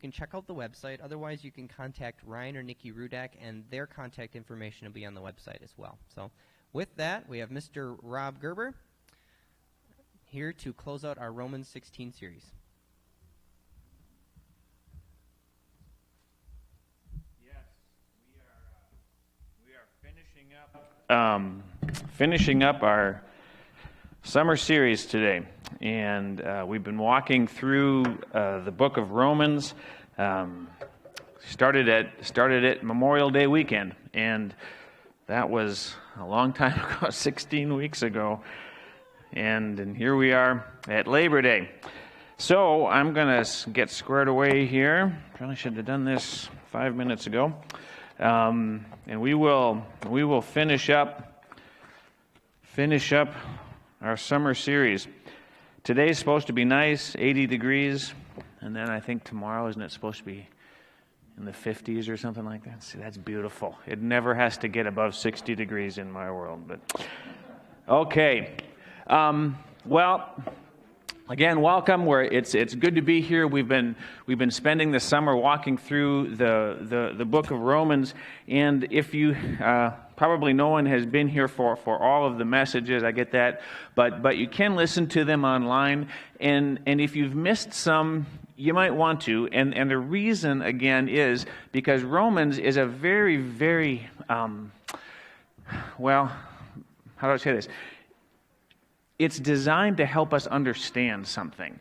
can check out the website. Otherwise, you can contact Ryan or Nikki Rudak, and their contact information will be on the website as well. So with that, we have Mr. Rob Gerber here to close out our Romans 16 series. Yes, we are finishing up our summer series today, and we've been walking through the book of Romans. Started at Memorial Day weekend, and that was a long time ago, 16 weeks ago, and here we are at Labor Day. So I'm going to get squared away here. Probably should have done this 5 minutes ago, and we will finish up our summer series. Today's supposed to be nice, 80 degrees, and then I think tomorrow, isn't it supposed to be in the 50s or something like that? See, that's beautiful. It never has to get above 60 degrees in my world. But okay. Well, again, welcome. It's good to be here. We've been spending the summer walking through the book of Romans, and if you probably no one has been here for all of the messages, I get that, but you can listen to them online, and if you've missed some, you might want to, and the reason, again, is because Romans is a very, very, well, how do I say this? It's designed to help us understand something.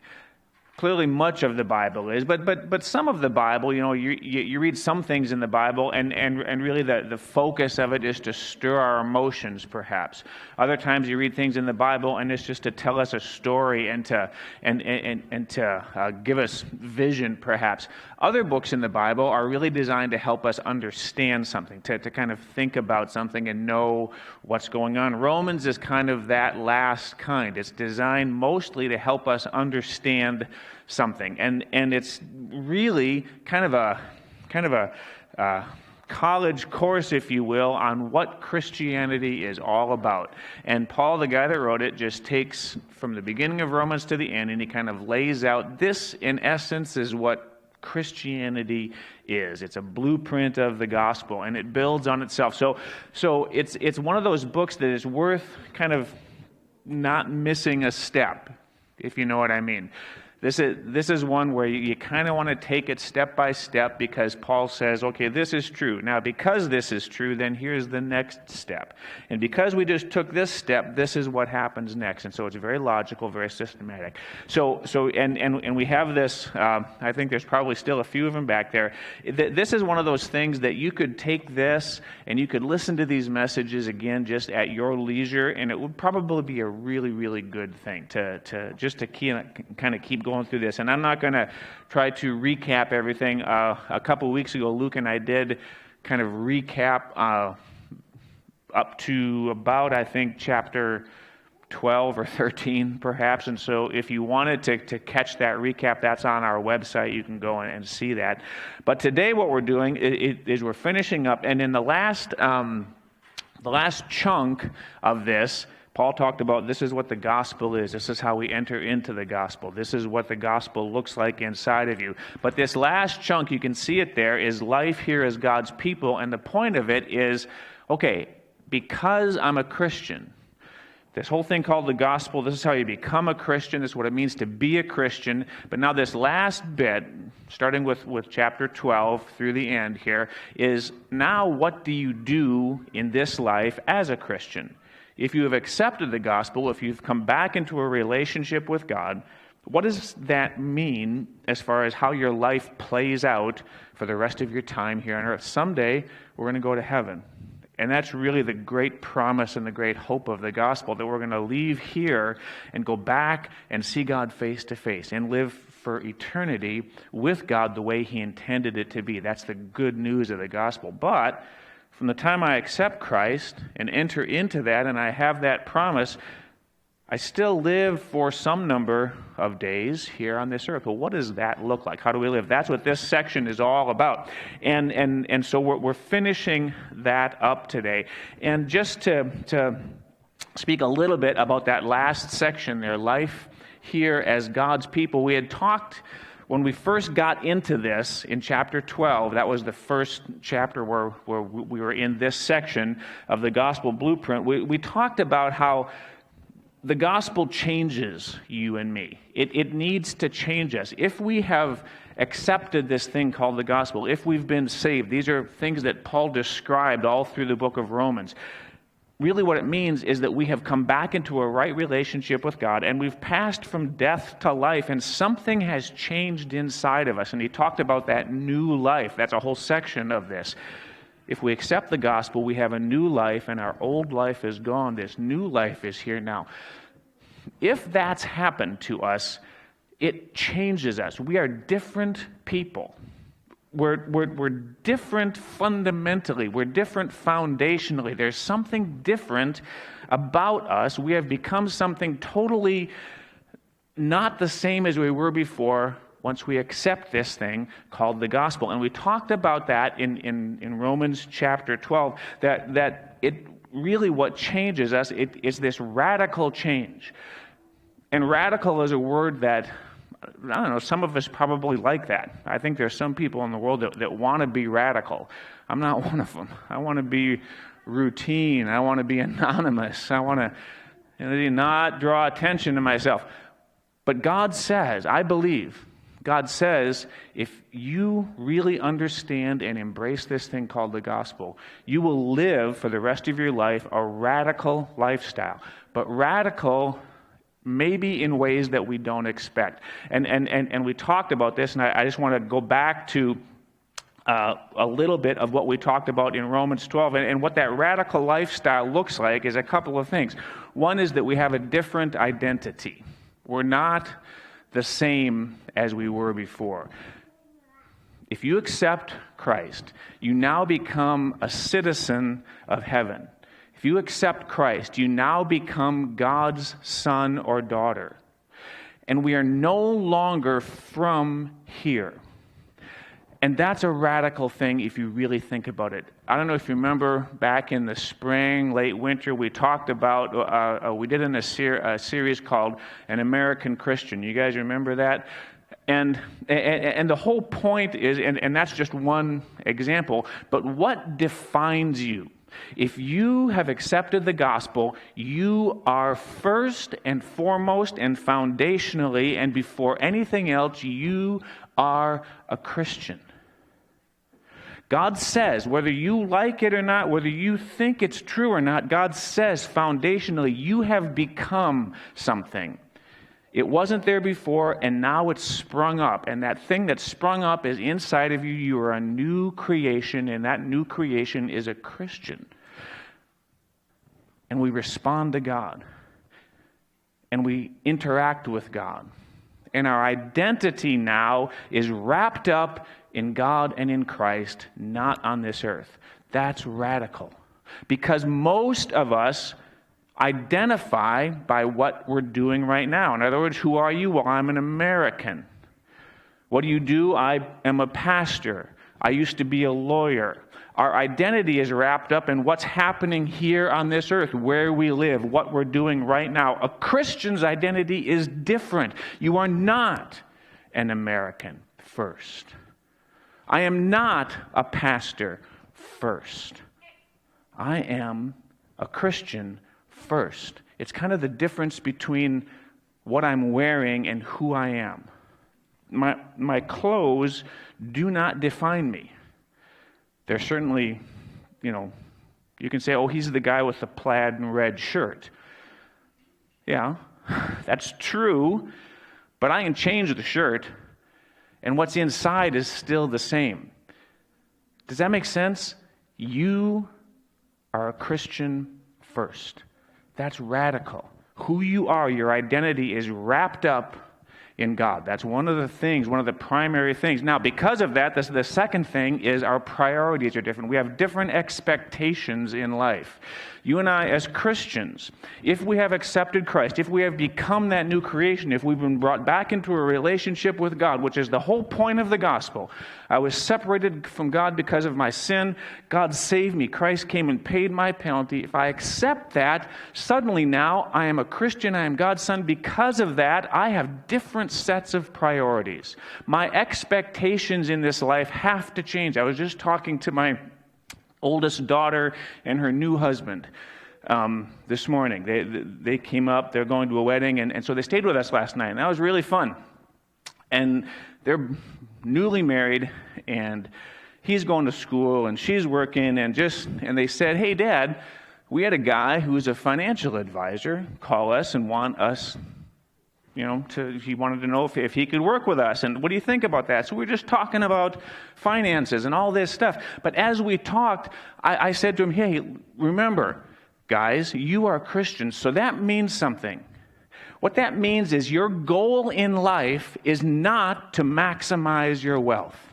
Clearly, much of the Bible is, but some of the Bible, you read some things in the Bible, and really the focus of it is to stir our emotions, perhaps. Other times you read things in the Bible, and it's just to tell us a story and to give us vision, perhaps. Other books in the Bible are really designed to help us understand something, to kind of think about something and know what's going on. Romans is kind of that last kind. It's designed mostly to help us understand something, and it's really kind of a college course, if you will, on what Christianity is all about. And Paul, the guy that wrote it, just takes from the beginning of Romans to the end, and he kind of lays out this, in essence, is what Christianity is. It's a blueprint of the gospel, and it builds on itself. So it's one of those books that is worth kind of not missing a step, if you know what I mean. This is one where you kind of want to take it step by step, because Paul says, okay, this is true. Now, because this is true, then here's the next step. And because we just took this step, this is what happens next. And so it's very logical, very systematic. So we have this, I think there's probably still a few of them back there. This is one of those things that you could take this and you could listen to these messages again just at your leisure, and it would probably be a really, really good thing to kind of keep going through this. And I'm not going to try to recap everything. A couple of weeks ago, Luke and I did kind of recap up to about, I think, chapter 12 or 13, perhaps. And so if you wanted to catch that recap, that's on our website. You can go and see that. But today what we're doing is we're finishing up. And in the last chunk of this, Paul talked about this is what the gospel is. This is how we enter into the gospel. This is what the gospel looks like inside of you. But this last chunk, you can see it there, is life here as God's people. And the point of it is, okay, because I'm a Christian, this whole thing called the gospel, this is how you become a Christian. This is what it means to be a Christian. But now this last bit, starting with chapter 12 through the end here, is now what do you do in this life as a Christian? If you have accepted the gospel, if you've come back into a relationship with God, what does that mean as far as how your life plays out for the rest of your time here on earth? Someday, we're going to go to heaven. And that's really the great promise and the great hope of the gospel, that we're going to leave here and go back and see God face to face and live for eternity with God the way He intended it to be. That's the good news of the gospel. But from the time I accept Christ and enter into that, and I have that promise, I still live for some number of days here on this earth. Well, what does that look like? How do we live? That's what this section is all about. And so we're finishing that up today. And just to speak a little bit about that last section there, life here as God's people, we had talked When we first got into this in chapter 12, that was the first chapter where we were in this section of the gospel blueprint, we talked about how the gospel changes you and me. It needs to change us. If we have accepted this thing called the gospel, if we've been saved, these are things that Paul described all through the book of Romans. Really what it means is that we have come back into a right relationship with God, and we've passed from death to life, and something has changed inside of us. And he talked about that new life. That's a whole section of this. If we accept the gospel, we have a new life, and our old life is gone. This new life is here now. If that's happened to us, it changes us. We are different people. We're different fundamentally. We're different foundationally. There's something different about us. We have become something totally not the same as we were before once we accept this thing called the gospel. And we talked about that in Romans chapter 12, that it really what changes us is this radical change. And radical is a word that, I don't know, some of us probably like that. I think there's some people in the world that want to be radical. I'm not one of them. I want to be routine. I want to be anonymous. I want to not draw attention to myself. But God says, I believe, God says, if you really understand and embrace this thing called the gospel, you will live for the rest of your life a radical lifestyle. But radical maybe in ways that we don't expect. And we talked about this, and I just want to go back to a little bit of what we talked about in Romans 12. And what that radical lifestyle looks like is a couple of things. One is that we have a different identity. We're not the same as we were before. If you accept Christ, you now become a citizen of heaven. If you accept Christ, you now become God's son or daughter. And we are no longer from here. And that's a radical thing if you really think about it. I don't know if you remember back in the spring, late winter, we talked about, we did a series called An American Christian. You guys remember that? And the whole point is, and that's just one example, but what defines you? If you have accepted the gospel, you are first and foremost and foundationally and before anything else, you are a Christian. God says, whether you like it or not, whether you think it's true or not, God says foundationally, you have become something. It wasn't there before, and now it's sprung up. And that thing that sprung up is inside of you. You are a new creation, and that new creation is a Christian. And we respond to God. And we interact with God. And our identity now is wrapped up in God and in Christ, not on this earth. That's radical. Because most of us identify by what we're doing right now. In other words, who are you? Well, I'm an American. What do you do? I am a pastor. I used to be a lawyer. Our identity is wrapped up in what's happening here on this earth, where we live, what we're doing right now. A Christian's identity is different. You are not an American first. I am not a pastor first. I am a Christian first. It's kind of the difference between what I'm wearing and who I am. My clothes do not define me. They're certainly, you can say, oh, he's the guy with the plaid and red shirt. Yeah, that's true, but I can change the shirt, and what's inside is still the same. Does that make sense? You are a Christian first. That's radical. Who you are, your identity is wrapped up in God. That's one of the things, one of the primary things. Now, because of that, the second thing is our priorities are different. We have different expectations in life. You and I, as Christians, if we have accepted Christ, if we have become that new creation, if we've been brought back into a relationship with God, which is the whole point of the gospel. I was separated from God because of my sin. God saved me. Christ came and paid my penalty. If I accept that, suddenly now I am a Christian. I am God's son. Because of that, I have different different sets of priorities. My expectations in this life have to change. I was just talking to my oldest daughter and her new husband this morning. They came up, they're going to a wedding, and so they stayed with us last night, and that was really fun. And they're newly married, and he's going to school, and she's working, and they said, "Hey, Dad, we had a guy who's a financial advisor call us and want us, he wanted to know if he could work with us, and what do you think about that?" So we're just talking about finances and all this stuff. But as we talked, I said to him, "Hey, remember, guys, you are Christians, so that means something. What that means is your goal in life is not to maximize your wealth.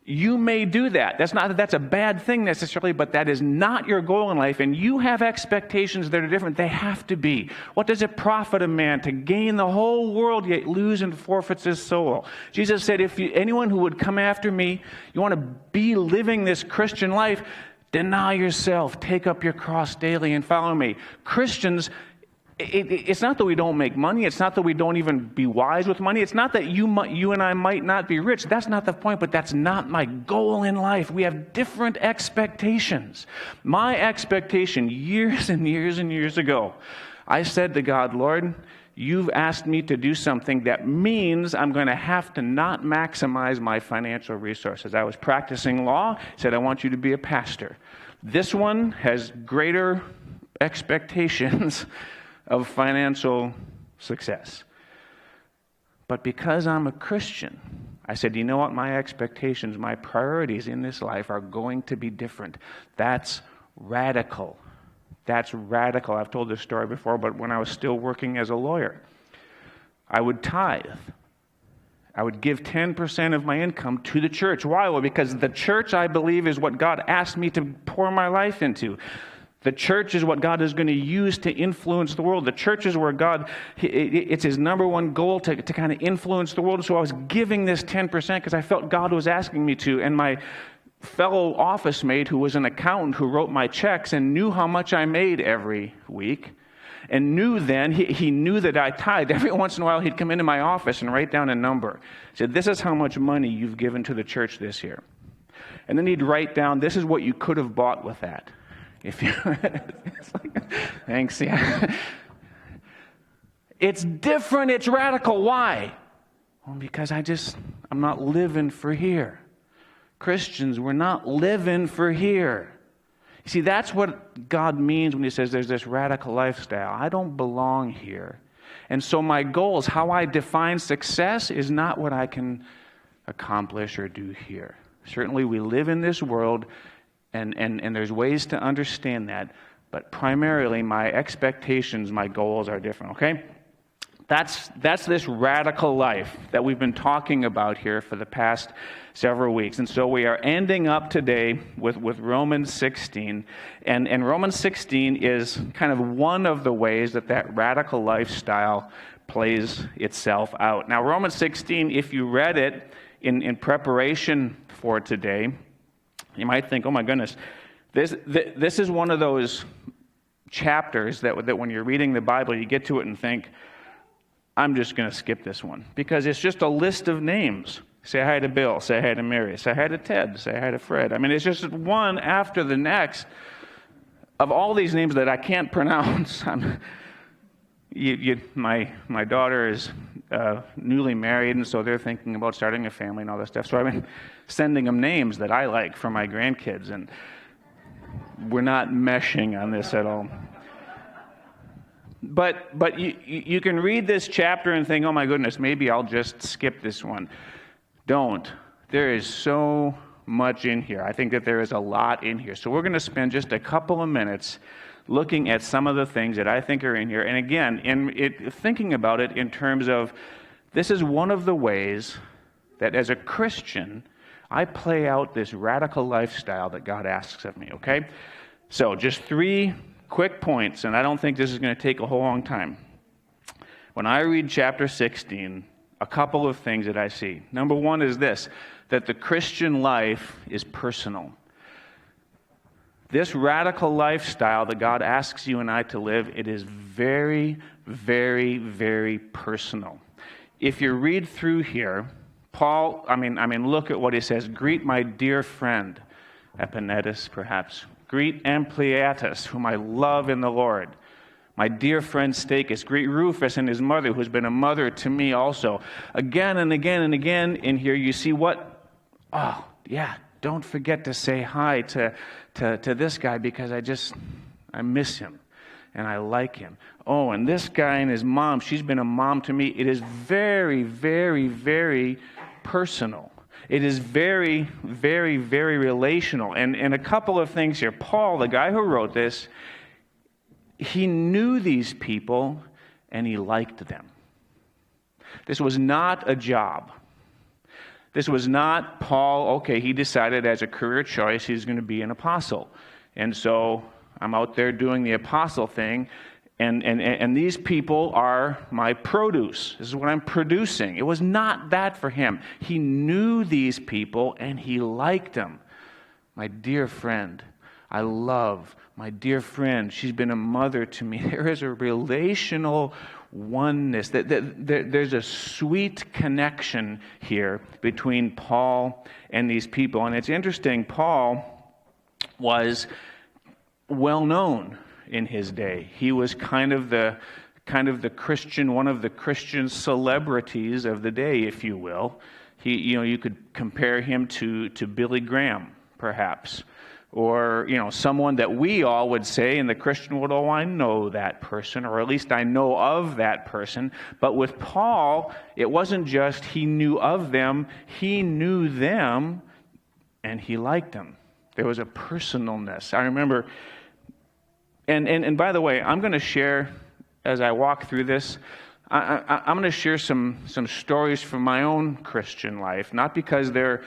You may do that. That's not that that's a bad thing necessarily, but that is not your goal in life, and you have expectations that are different. They have to be. What does it profit a man to gain the whole world yet lose and forfeits his soul?" Jesus said, anyone who would come after me, you want to be living this Christian life, deny yourself, take up your cross daily and follow me. Christians, it's not that we don't make money. It's not that we don't even be wise with money. It's not that you and I might not be rich. That's not the point, but that's not my goal in life. We have different expectations. My expectation years and years and years ago, I said to God, "Lord, you've asked me to do something that means I'm going to have to not maximize my financial resources." I was practicing law, said, "I want you to be a pastor." This one has greater expectations of financial success. But because I'm a Christian, I said, you know what? My expectations, my priorities in this life are going to be different. That's radical. That's radical. I've told this story before, but when I was still working as a lawyer, I would tithe. I would give 10% of my income to the church. Why? Well, because the church, I believe, is what God asked me to pour my life into. The church is what God is going to use to influence the world. The church is where God, it's his number one goal to kind of influence the world. So I was giving this 10% because I felt God was asking me to. And my fellow office mate, who was an accountant who wrote my checks and knew how much I made every week, and knew then, he knew that I tithed. Every once in a while, he'd come into my office and write down a number. He said, "This is how much money you've given to the church this year." And then he'd write down, "This is what you could have bought with that." If you, it's like, thanks, yeah. It's different, it's radical. Why? Well, because I'm not living for here. Christians, we're not living for here. You see, that's what God means when he says there's this radical lifestyle. I don't belong here. And so my goals, how I define success, is not what I can accomplish or do here. Certainly we live in this world, and there's ways to understand that, but primarily my expectations, my goals are different, okay? That's this radical life that we've been talking about here for the past several weeks. And so we are ending up today with Romans 16. And Romans 16 is kind of one of the ways that radical lifestyle plays itself out. Now, Romans 16, if you read it in preparation for today, you might think, oh my goodness, this is one of those chapters that when you're reading the Bible, you get to it and think, I'm just going to skip this one, because it's just a list of names. Say hi to Bill, say hi to Mary, say hi to Ted, say hi to Fred. I mean, it's just one after the next of all these names that I can't pronounce. My daughter is newly married, and so they're thinking about starting a family and all this stuff. So I've been sending them names that I like for my grandkids, and we're not meshing on this at all. But you can read this chapter and think, oh my goodness, maybe I'll just skip this one. Don't. There is so much in here. I think that there is a lot in here. So we're going to spend just a couple of minutes looking at some of the things that I think are in here. And again, thinking about it in terms of, this is one of the ways that as a Christian, I play out this radical lifestyle that God asks of me, okay? So just 3 quick points, and I don't think this is going to take a whole long time. When I read chapter 16, a couple of things that I see. Number 1 is this, that the Christian life is personal. This radical lifestyle that God asks you and I to live, it is very, very, very personal. if you read through here, Paul, look at what he says. Greet my dear friend, Epaenetus, perhaps. Greet Ampliatus, whom I love in the Lord. My dear friend Stachys. Greet Rufus and his mother, who's been a mother to me also. Again and again and again in here, you see what? Oh, yeah, don't forget to say hi to this guy, because I miss him and I like him. Oh, and this guy and his mom, she's been a mom to me. It is very, very, very personal. It is very, very, very relational. And a couple of things here. Paul, the guy who wrote this, he knew these people and he liked them. This was not a job. This was not Paul, okay, he decided as a career choice he's going to be an apostle. And so I'm out there doing the apostle thing, and these people are my produce. This is what I'm producing. It was not that for him. He knew these people and he liked them. My dear friend, I love my dear friend. She's been a mother to me. There is a relational oneness. There's a sweet connection here between Paul and these people. And it's interesting, Paul was well known in his day. He was kind of the Christian, one of the Christian celebrities of the day, if you will. You could compare him to Billy Graham, perhaps. Or, someone that we all would say in the Christian world, oh, I know that person, or at least I know of that person. But with Paul, it wasn't just he knew of them, he knew them and he liked them. There was a personalness. I remember, and by the way, I'm going to share, as I walk through this, I'm going to share some stories from my own Christian life, not because they're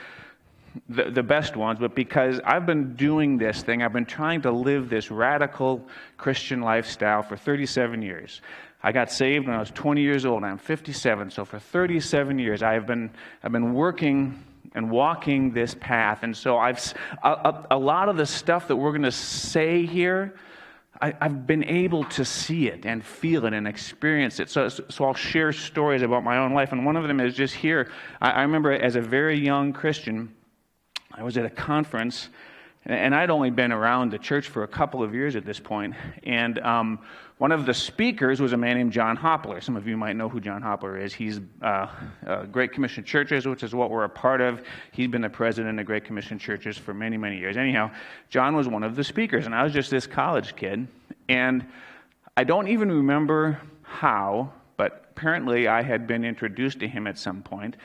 the best ones, but because I've been doing this thing. I've been trying to live this radical Christian lifestyle for 37 years. I got saved when I was 20 years old. I'm 57, so for 37 years I've been working and walking this path. And so a lot of the stuff that we're going to say here, I've been able to see it and feel it and experience it. So I'll share stories about my own life. And one of them is just here. I remember as a very young Christian, I was at a conference, and I'd only been around the church for a couple of years at this point. And one of the speakers was a man named John Hoppler. Some of you might know who John Hoppler is. He's Great Commission Churches, which is what we're a part of. He's been the president of Great Commission Churches for many, many years. Anyhow, John was one of the speakers, and I was just this college kid. And I don't even remember how, but apparently I had been introduced to him at some point.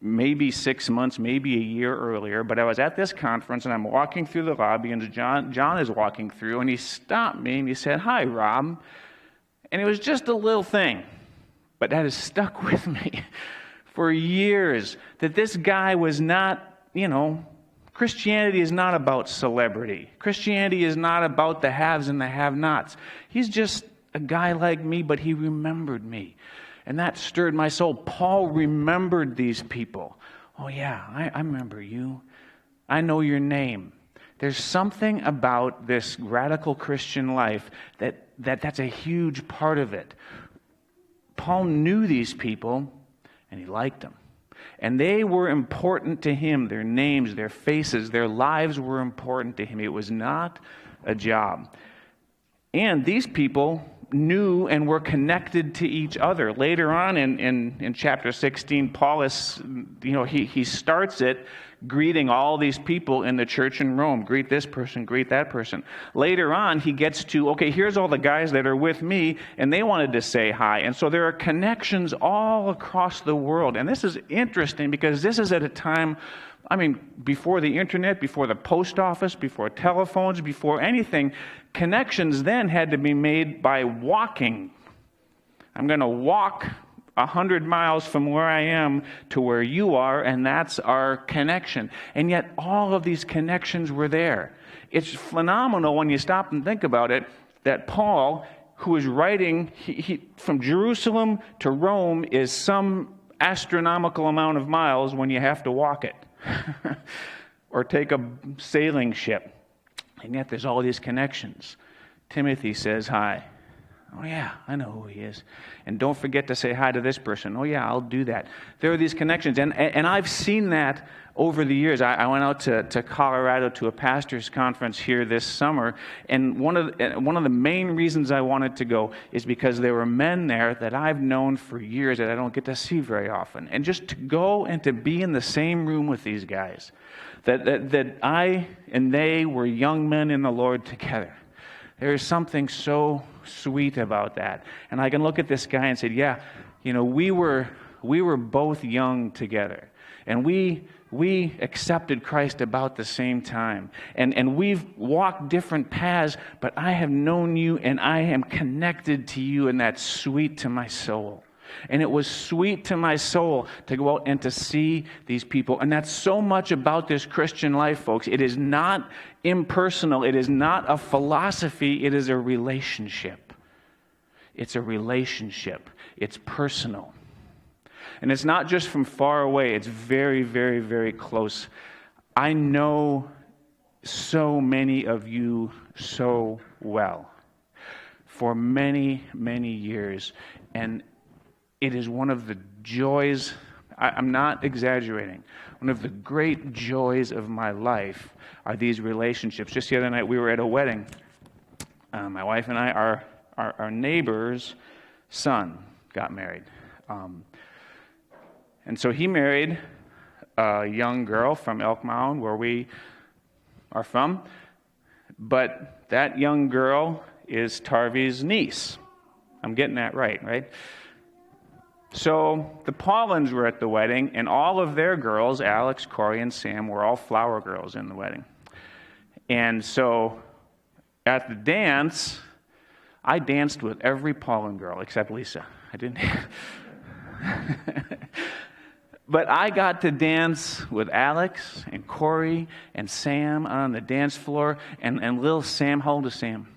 Maybe 6 months, maybe a year earlier, but I was at this conference and I'm walking through the lobby, and John is walking through, and he stopped me and he said, "Hi, Rob." And it was just a little thing, but that has stuck with me for years, that this guy was not, Christianity is not about celebrity. Christianity is not about the haves and the have-nots. He's just a guy like me, but he remembered me. And that stirred my soul. Paul remembered these people. Oh yeah, I remember you. I know your name. There's something about this radical Christian life that's a huge part of it. Paul knew these people and he liked them. And they were important to him. Their names, their faces, their lives were important to him. It was not a job. And these people knew and were connected to each other. Later on in chapter 16, Paul is, he starts it greeting all these people in the church in Rome. Greet this person, greet that person. Later on, he gets to, okay, here's all the guys that are with me, and they wanted to say hi. And so there are connections all across the world. And this is interesting because this is at a time, before the internet, before the post office, before telephones, before anything, connections then had to be made by walking. I'm going to walk 100 miles from where I am to where you are, and that's our connection. And yet all of these connections were there. It's phenomenal when you stop and think about it, that Paul, who is writing from Jerusalem to Rome, is some astronomical amount of miles when you have to walk it. Or take a sailing ship. And yet there's all these connections. Timothy says hi. Oh, yeah, I know who he is. And don't forget to say hi to this person. Oh, yeah, I'll do that. There are these connections. And I've seen that over the years. I went out to Colorado to a pastor's conference here this summer. And one of the main reasons I wanted to go is because there were men there that I've known for years that I don't get to see very often. And just to go and to be in the same room with these guys, that I and they were young men in the Lord together. There is something so sweet about that. And I can look at this guy and say, yeah, we were both young together. And we accepted Christ about the same time. And we've walked different paths, but I have known you and I am connected to you, and that's sweet to my soul. And it was sweet to my soul to go out and to see these people. And that's so much about this Christian life, folks. It is not impersonal. It is not a philosophy. It is a relationship. It's a relationship. It's personal. And it's not just from far away. It's very, very, very close. I know so many of you so well for many, many years. And it is one of the joys, I'm not exaggerating, one of the great joys of my life are these relationships. Just the other night we were at a wedding. My wife and I, our neighbor's son got married. And so he married a young girl from Elk Mound, where we are from. But that young girl is Tarvi's niece. I'm getting that right? So the Paulins were at the wedding, and all of their girls, Alex, Corey, and Sam, were all flower girls in the wedding. And so at the dance, I danced with every Paulin girl except Lisa. I didn't. But I got to dance with Alex and Corey and Sam on the dance floor, and little Sam. How old is Sam?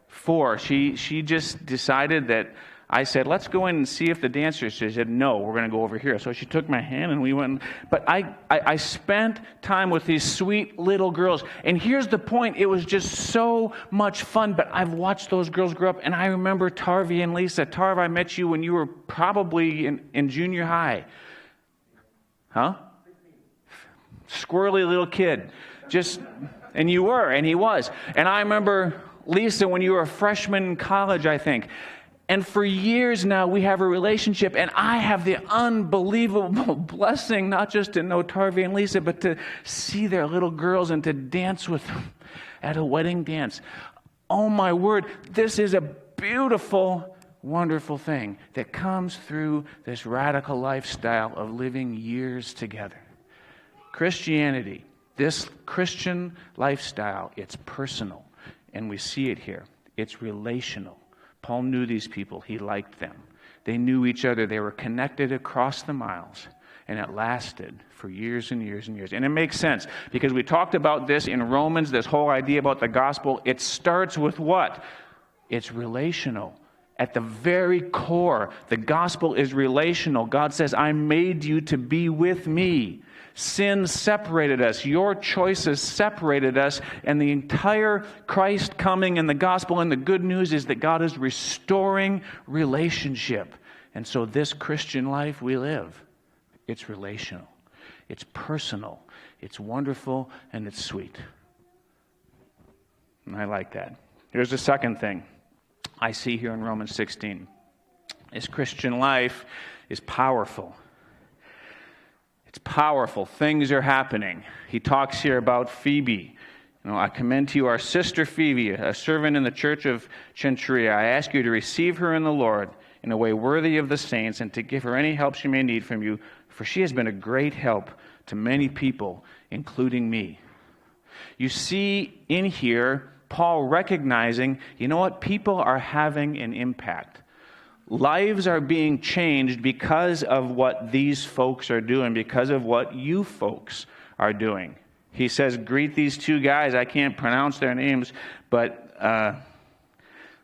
4. She just decided that. I said, let's go in and see if the dancers. She said, no, we're going to go over here. So she took my hand and we went. But I spent time with these sweet little girls. And here's the point. It was just so much fun. But I've watched those girls grow up. And I remember Tarvi and Lisa. Tarv, I met you when you were probably in junior high. Huh? Squirrely little kid. And you were, and he was. And I remember Lisa when you were a freshman in college, I think. And for years now, we have a relationship, and I have the unbelievable blessing, not just to know Tarvi and Lisa, but to see their little girls and to dance with them at a wedding dance. Oh my word, this is a beautiful, wonderful thing that comes through this radical lifestyle of living years together. Christianity, this Christian lifestyle, it's personal, and we see it here. It's relational. Paul knew these people. He liked them. They knew each other. They were connected across the miles. And it lasted for years and years and years. And it makes sense because we talked about this in Romans, this whole idea about the gospel. It starts with what? It's relational. At the very core, the gospel is relational. God says, I made you to be with me. Sin separated us. Your choices separated us. And the entire Christ coming and the gospel and the good news is that God is restoring relationship. And so this Christian life we live, it's relational. It's personal. It's wonderful and it's sweet. And I like that. Here's the second thing I see here in Romans 16. This Christian life is powerful. It's powerful. Things are happening. He talks here about Phoebe. I commend to you our sister Phoebe, a servant in the church of Cenchrea. I ask you to receive her in the Lord in a way worthy of the saints and to give her any help she may need from you, for she has been a great help to many people, including me. You see in here Paul recognizing, people are having an impact. Lives are being changed because of what these folks are doing, because of what you folks are doing. He says, greet these 2 guys. I can't pronounce their names, but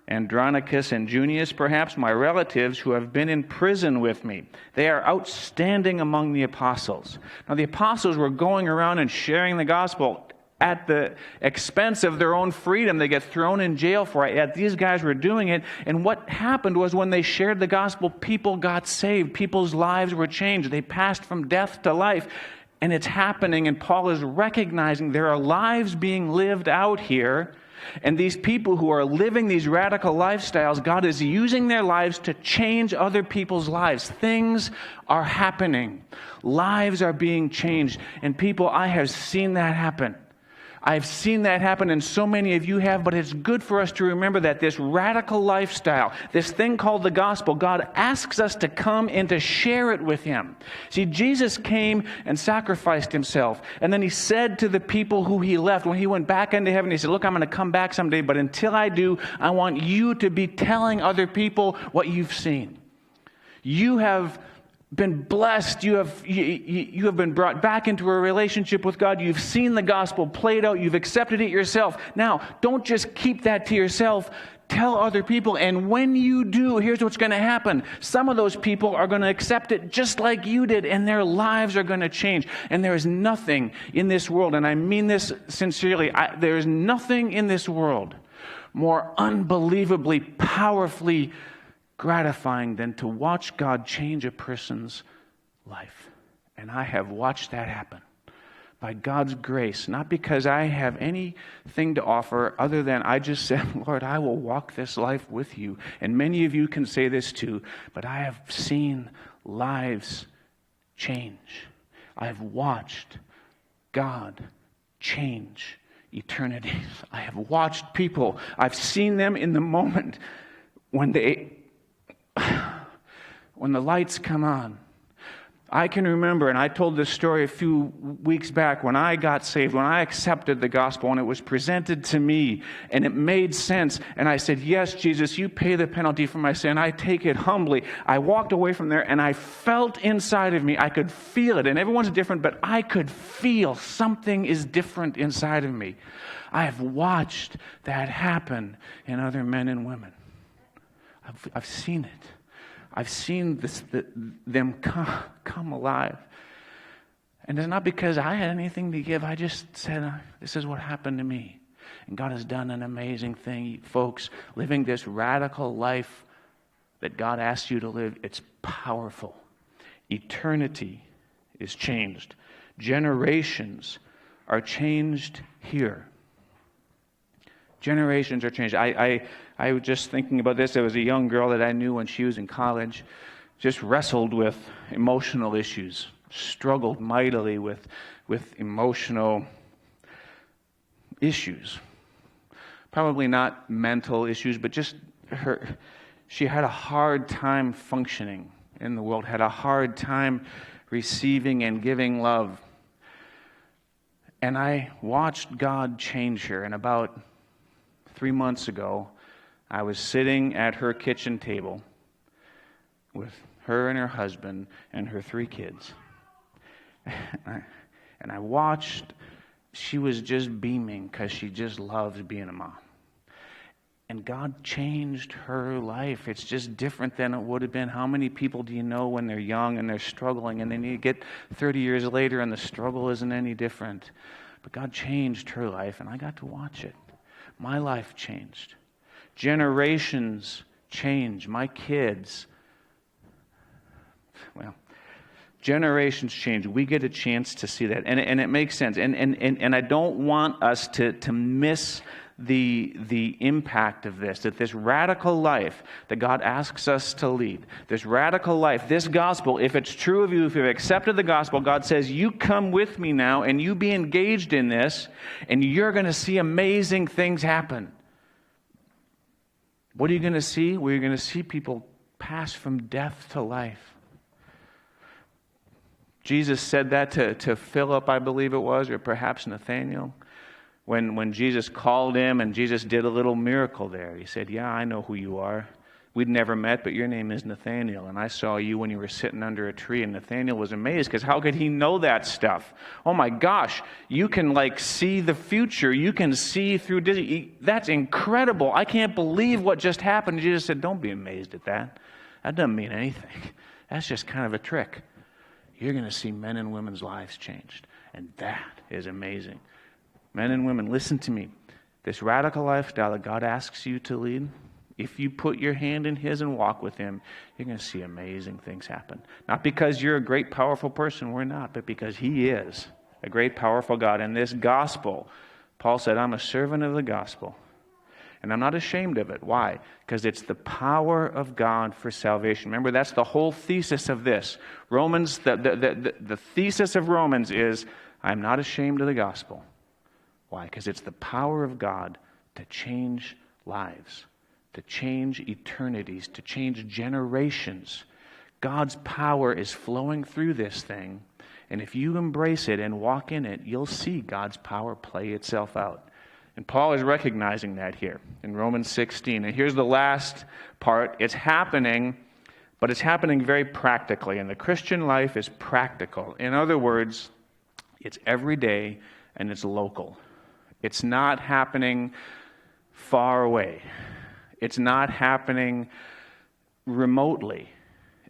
Andronicus and Junius, perhaps, my relatives who have been in prison with me. They are outstanding among the apostles. Now, the apostles were going around and sharing the gospel at the expense of their own freedom. They get thrown in jail for it. Yet these guys were doing it. And what happened was when they shared the gospel, people got saved. People's lives were changed. They passed from death to life. And it's happening, and Paul is recognizing there are lives being lived out here. And these people who are living these radical lifestyles, God is using their lives to change other people's lives. Things are happening. Lives are being changed. And people, I have seen that happen. I've seen that happen, and so many of you have, but it's good for us to remember that this radical lifestyle, this thing called the gospel, God asks us to come and to share it with Him. See, Jesus came and sacrificed Himself, and then He said to the people who He left, when He went back into heaven, He said, look, I'm going to come back someday, but until I do, I want you to be telling other people what you've seen. You have been blessed. You have been brought back into a relationship with God. You've seen the gospel played out. You've accepted it yourself. Now, don't just keep that to yourself. Tell other people. And when you do, here's what's going to happen. Some of those people are going to accept it just like you did, and their lives are going to change. And there is nothing in this world, and I mean this sincerely, there is nothing in this world more unbelievably, powerfully gratifying than to watch God change a person's life. And I have watched that happen by God's grace, not because I have anything to offer other than I just said, Lord, I will walk this life with you. And many of you can say this too, but I have seen lives change. I have watched God change eternities. I have watched people, I've seen them in the moment when the lights come on. I can remember, and I told this story a few weeks back, when I got saved, when I accepted the gospel and it was presented to me and it made sense, and I said, yes, Jesus, you pay the penalty for my sin. I take it humbly. I walked away from there and I felt inside of me, I could feel it, and everyone's different, but I could feel something is different inside of me. I have watched that happen in other men and women. I've seen it. I've seen them come alive. And it's not because I had anything to give. I just said, this is what happened to me. And God has done an amazing thing. Folks, living this radical life that God asks you to live, it's powerful. Eternity is changed. Generations are changed here. Generations are changed. I was just thinking about this. There was a young girl that I knew when she was in college, just wrestled with emotional issues, struggled mightily with emotional issues. Probably not mental issues, but just she had a hard time functioning in the world, had a hard time receiving and giving love. And I watched God change her, and about 3 months ago, I was sitting at her kitchen table with her and her husband and her 3 kids. And I watched, she was just beaming because she just loves being a mom. And God changed her life. It's just different than it would have been. How many people do you know when they're young and they're struggling, and then you get 30 years later and the struggle isn't any different? But God changed her life, and I got to watch it. My life changed. Generations change. My kids, generations change. We get a chance to see that. And it makes sense. And I don't want us to miss the impact of this, that this radical life that God asks us to lead, this radical life, this gospel, if it's true of you, if you've accepted the gospel, God says, you come with me now and you be engaged in this, and you're going to see amazing things happen. What are you going to see? Well, you're going to see people pass from death to life. Jesus said that to Philip, I believe it was, or perhaps Nathanael. When Jesus called him and Jesus did a little miracle there, he said, yeah, I know who you are. We'd never met, but your name is Nathanael, and I saw you when you were sitting under a tree. And Nathanael was amazed, because how could he know that stuff? Oh my gosh, you can see the future. You can see through Disney. That's incredible. I can't believe what just happened. Jesus said, don't be amazed at that. That doesn't mean anything. That's just kind of a trick. You're going to see men and women's lives changed, and that is amazing. Men and women, listen to me. This radical lifestyle that God asks you to lead, if you put your hand in His and walk with Him, you're going to see amazing things happen. Not because you're a great, powerful person. We're not. But because He is a great, powerful God. And this gospel, Paul said, I'm a servant of the gospel. And I'm not ashamed of it. Why? Because it's the power of God for salvation. Remember, that's the whole thesis of this. Romans, the thesis of Romans is, I'm not ashamed of the gospel. Why? Because it's the power of God to change lives, to change eternities, to change generations. God's power is flowing through this thing. And if you embrace it and walk in it, you'll see God's power play itself out. And Paul is recognizing that here in Romans 16. And here's the last part. It's happening, but it's happening very practically. And the Christian life is practical. In other words, it's everyday and it's local. It's not happening far away. It's not happening remotely.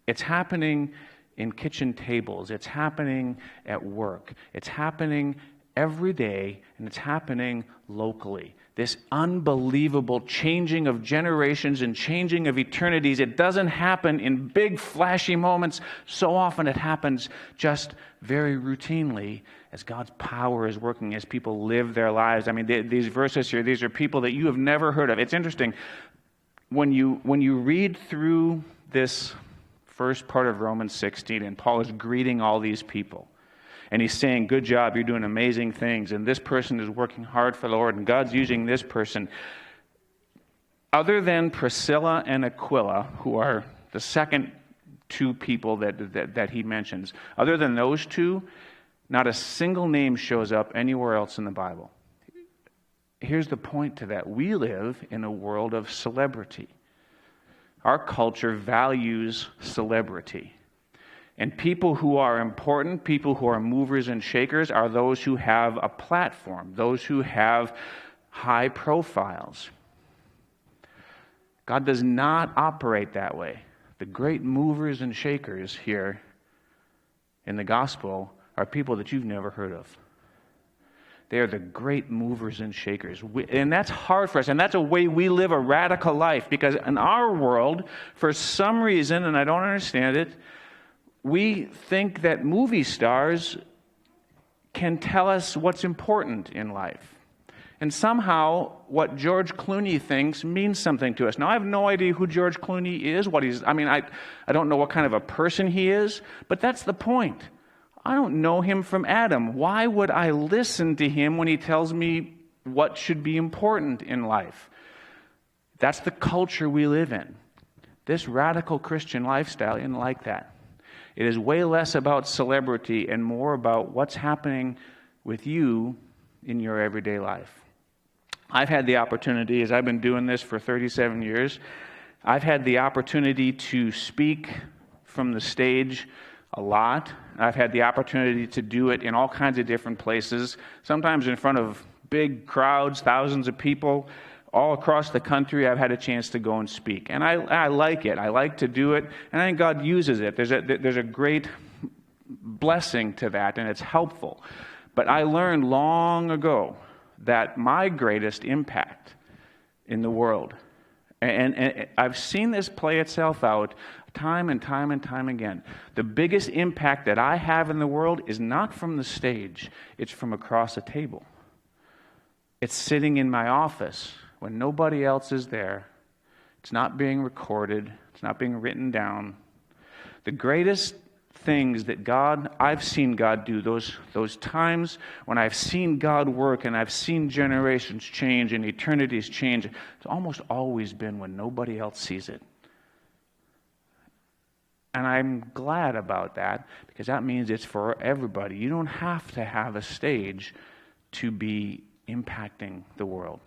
It's happening in kitchen tables. It's happening at work. It's happening every day, and it's happening locally. This unbelievable changing of generations and changing of eternities, it doesn't happen in big flashy moments. So often it happens just very routinely as God's power is working, as people live their lives. I mean, these verses here, these are people that you have never heard of. It's interesting. When you read through this first part of Romans 16, and Paul is greeting all these people, and he's saying, good job, you're doing amazing things, and this person is working hard for the Lord, and God's using this person. Other than Priscilla and Aquila, who are the second two people that he mentions, other than those two, not a single name shows up anywhere else in the Bible. Here's the point to that. We live in a world of celebrity. Our culture values celebrity. And people who are important, people who are movers and shakers, are those who have a platform, those who have high profiles. God does not operate that way. The great movers and shakers here in the gospel are people that you've never heard of. They are the great movers and shakers. And that's hard for us. And that's a way we live a radical life. Because in our world, for some reason, and I don't understand it, we think that movie stars can tell us what's important in life. And somehow, what George Clooney thinks means something to us. Now, I have no idea who George Clooney is, I don't know what kind of a person he is, but that's the point. I don't know him from Adam. Why would I listen to him when he tells me what should be important in life? That's the culture we live in. This radical Christian lifestyle isn't like that. It is way less about celebrity and more about what's happening with you in your everyday life. I've had the opportunity, as I've been doing this for 37 years, I've had the opportunity to speak from the stage a lot. I've had the opportunity to do it in all kinds of different places, sometimes in front of big crowds, thousands of people. All across the country, I've had a chance to go and speak. And I like it. I like to do it. And I think God uses it. There's a great blessing to that, and it's helpful. But I learned long ago that my greatest impact in the world, and I've seen this play itself out time and time and time again. The biggest impact that I have in the world is not from the stage. It's from across a table. It's sitting in my office when nobody else is there. It's not being recorded. It's not being written down. The greatest things that I've seen God do, those times when I've seen God work and I've seen generations change and eternities change, it's almost always been when nobody else sees it. And I'm glad about that, because that means it's for everybody. You don't have to have a stage to be impacting the world,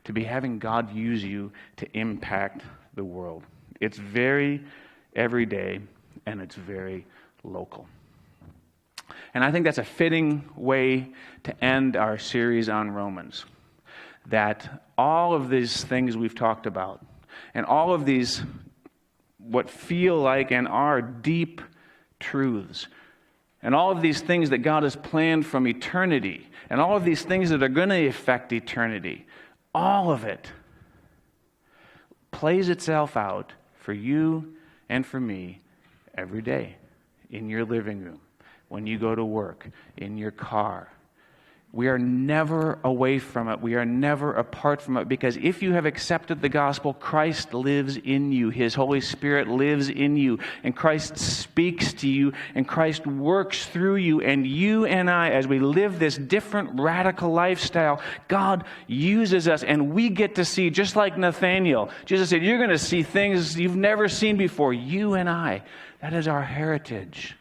to be having God use you to impact the world. It's very everyday, and it's very local. And I think that's a fitting way to end our series on Romans. That all of these things we've talked about, and all of these what feel like and are deep truths, and all of these things that God has planned from eternity, and all of these things that are going to affect eternity, all of it plays itself out for you and for me every day, in your living room, when you go to work, in your car. We are never away from it. We are never apart from it, because if you have accepted the gospel, Christ lives in you. His Holy Spirit lives in you, and Christ speaks to you, and Christ works through you. And you and I, as we live this different radical lifestyle, God uses us, and we get to see, just like Nathanael. Jesus said, you're going to see things you've never seen before. You and I, that is our heritage.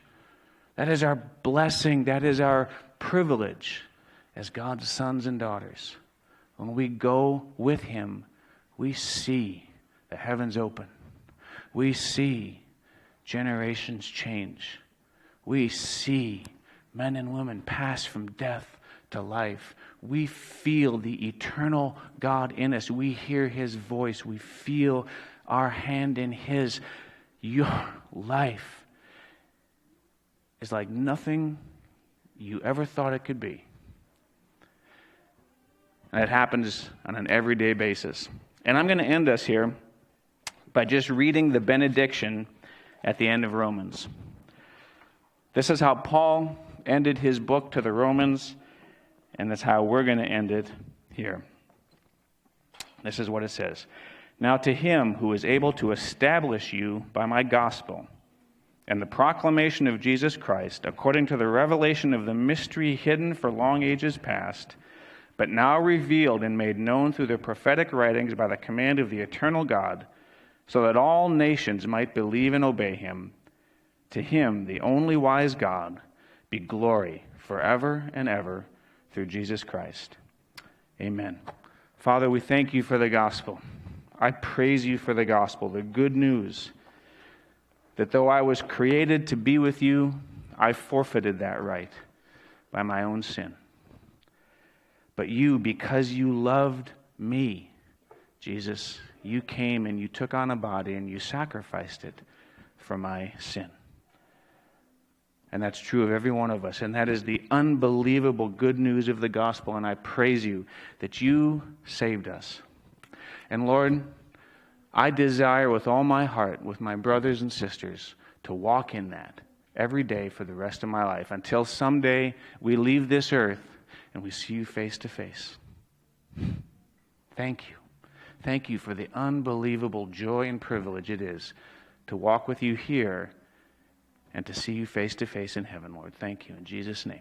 That is our blessing. That is our privilege as God's sons and daughters. When we go with Him, we see the heavens open. We see generations change. We see men and women pass from death to life. We feel the eternal God in us. We hear His voice. We feel our hand in His. Your life is like nothing you ever thought it could be. And it happens on an everyday basis. And I'm going to end us here by just reading the benediction at the end of Romans. This is how Paul ended his book to the Romans, and that's how we're going to end it here. This is what it says. Now to Him who is able to establish you by my gospel and the proclamation of Jesus Christ, according to the revelation of the mystery hidden for long ages past, but now revealed and made known through the prophetic writings by the command of the eternal God, so that all nations might believe and obey Him. To Him, the only wise God, be glory forever and ever through Jesus Christ. Amen. Father, we thank You for the gospel. I praise You for the gospel, the good news that though I was created to be with You, I forfeited that right by my own sin. But You, because You loved me, Jesus, You came and You took on a body and You sacrificed it for my sin. And that's true of every one of us. And that is the unbelievable good news of the gospel. And I praise You that You saved us. And Lord, I desire with all my heart, with my brothers and sisters, to walk in that every day for the rest of my life, until someday we leave this earth and we see You face to face. Thank You. Thank You for the unbelievable joy and privilege it is to walk with You here and to see You face to face in heaven, Lord. Thank You in Jesus' name.